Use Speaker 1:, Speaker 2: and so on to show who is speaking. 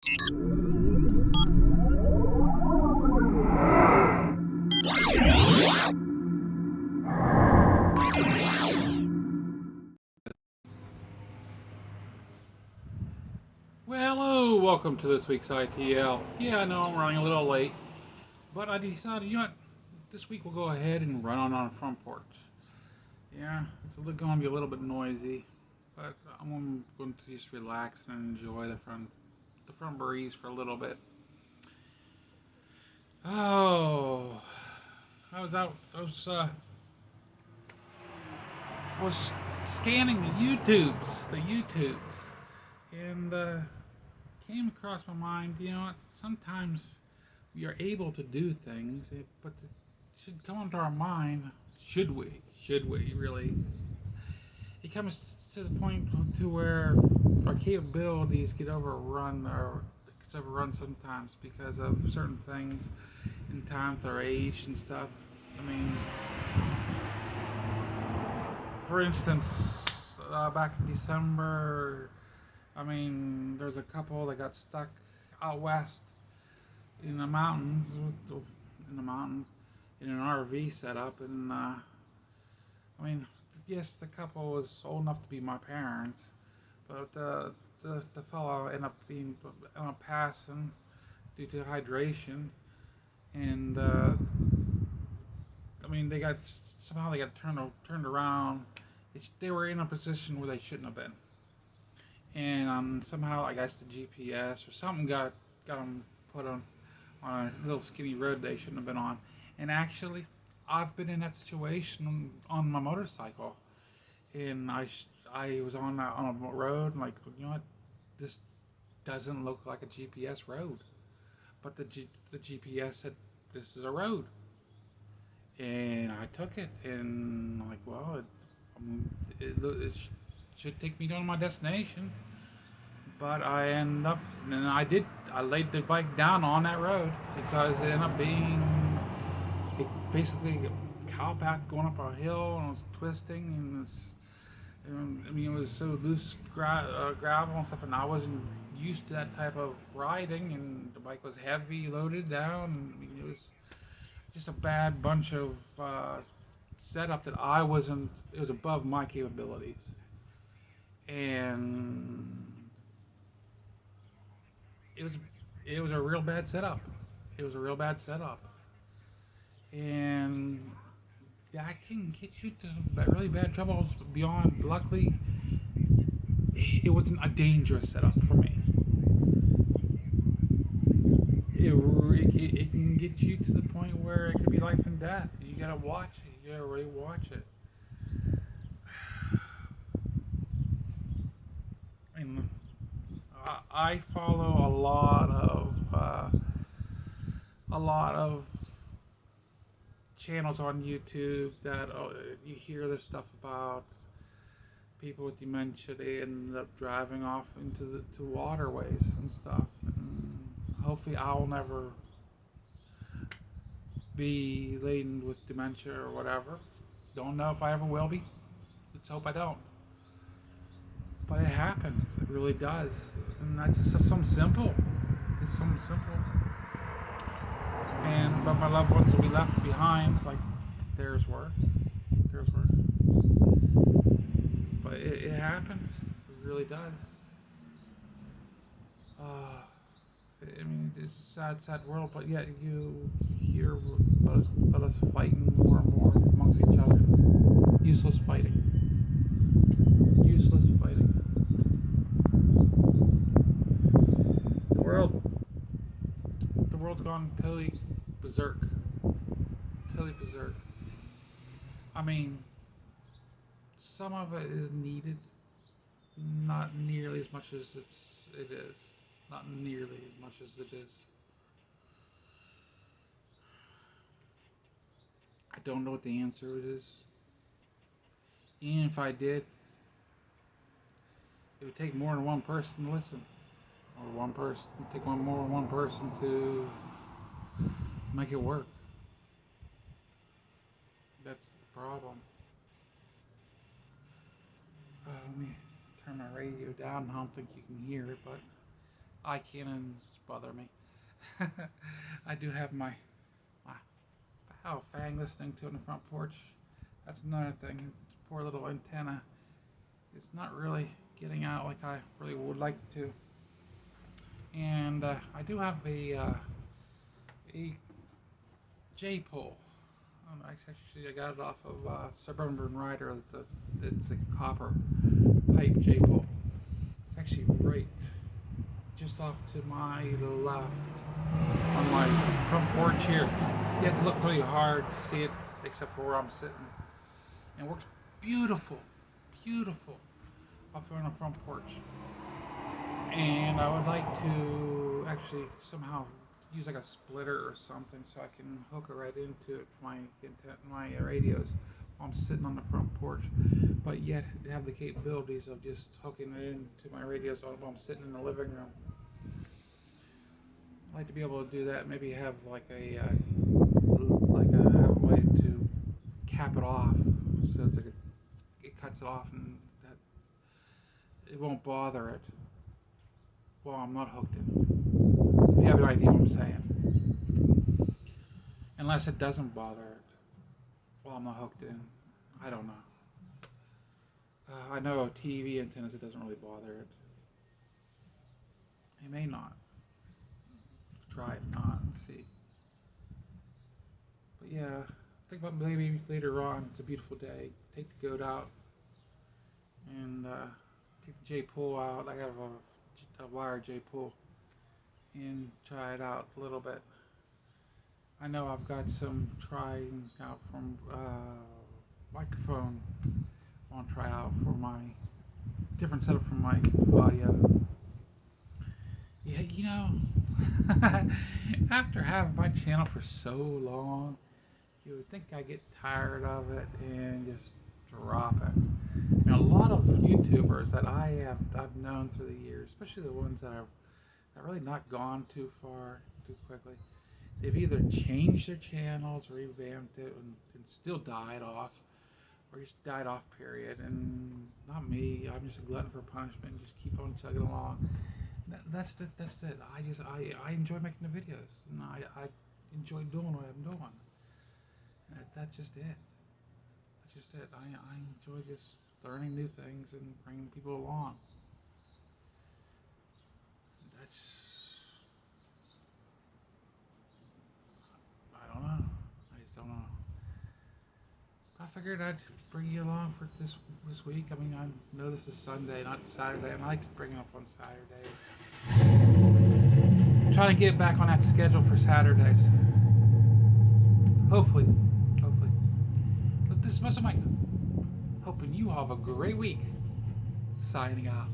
Speaker 1: Well, hello, welcome to this week's ITL. Yeah, I know I'm running a little late, but I decided, you know what, this week we'll go ahead and run on our front porch. Yeah, it's going to be a little bit noisy, but I'm going to just relax and enjoy the front breeze for a little bit. Oh, I was out, was scanning the YouTubes, and came across my mind, you know what, sometimes we are able to do things, but it should come into our mind, should we? Should we really? It comes to the point to where our capabilities get overrun sometimes because of certain things in times our age and stuff. I mean, for instance, back in December, I mean, there's a couple that got stuck out west in the mountains, in the mountains, in an RV setup, and I mean, yes, the couple was old enough to be my parents, but the fellow ended up passing due to hydration, and I mean, somehow they got turned around. They were in a position where they shouldn't have been, and somehow I guess the GPS or something got them put on a little skinny road they shouldn't have been on. And actually, I've been in that situation on my motorcycle, and I was on a road, and like, you know what, this doesn't look like a GPS road, but the GPS said this is a road, and I took it, and I'm like, well, it should take me to my destination. But I end up, and I laid the bike down on that road because it ended up being basically a cow path going up a hill, and it was twisting, and I mean, it was so loose gravel and stuff, and I wasn't used to that type of riding, and the bike was heavy, loaded down, and I mean, it was just a bad bunch of setup that it was above my capabilities. And it was it was a real bad setup. It was a real bad setup, and that can get you to really bad trouble. Beyond, luckily, it wasn't a dangerous setup for me. It can get you to the point where it could be life and death. You gotta watch it. You gotta really watch it. And I follow a lot of channels on YouTube that you hear this stuff about people with dementia. They end up driving off into the to waterways and stuff. And hopefully, I'll never be laden with dementia or whatever. Don't know if I ever will be. Let's hope I don't. But it happens. It really does. And that's just something simple. Just something simple. And but my loved ones will be left behind, like theirs were. Theirs were. But it happens. It really does. Uh, I mean, it's a sad, sad world, but yet you hear about us fighting more and more amongst each other. Useless fighting. Useless fighting. The world, the world's gone totally berserk. Totally berserk. I mean, some of it is needed, not nearly as much as it is. Not nearly as much as it is. I don't know what the answer is. And if I did, it would take more than one person to listen, or take more than one person to make it work. That's the problem. Let me turn my radio down. I don't think you can hear it, but eye cannons bother me. I do have my Fang listening to it on the front porch. That's another thing. Poor little antenna. It's not really getting out like I really would like to. And I do have a J pole. Actually, I got it off of Suburban Rider. It's a copper pipe J pole. It's actually right just off to my left on my front porch here. You have to look really hard to see it, except for where I'm sitting. And it works beautiful, beautiful up there on the front porch. And I would like to actually somehow use like a splitter or something so I can hook it right into it for my radios while I'm sitting on the front porch, but yet have the capabilities of just hooking it into my radios while I'm sitting in the living room. I'd like to be able to do that. Maybe have like a way to cap it off, so it's like it cuts it off and that it won't bother it while I'm not hooked in. If you have an idea what I'm saying, unless it doesn't bother it while I'm not hooked in. I don't know. I know TV antennas it doesn't really bother it. It may not. Try it not and see. But yeah, think about maybe later on. It's a beautiful day. Take the goat out and take the J pull out. I have a wire J pull and try it out a little bit. I know I've got some trying out from microphone. I want to try out for my different setup for my audio. Yeah, you know, after having my channel for so long, you would think I get tired of it and just drop it. I mean, a lot of YouTubers that I've known through the years, especially the ones that have really not gone too far too quickly, they've either changed their channels, revamped it, and still died off, or just died off, period. And not me. I'm just a glutton for punishment and just keep on chugging along. That's it. I enjoy making the videos, and I enjoy doing what I'm doing. That's just it. That's just it. I enjoy just learning new things and bringing people along. That's, I don't know. I just don't know. I figured I'd bring you along for this week. I mean, I know this is Sunday, not Saturday, and I like to bring it up on Saturdays. I'm trying to get back on that schedule for Saturdays. Hopefully. But this is Mr. Mike. Hoping you all have a great week. Signing out.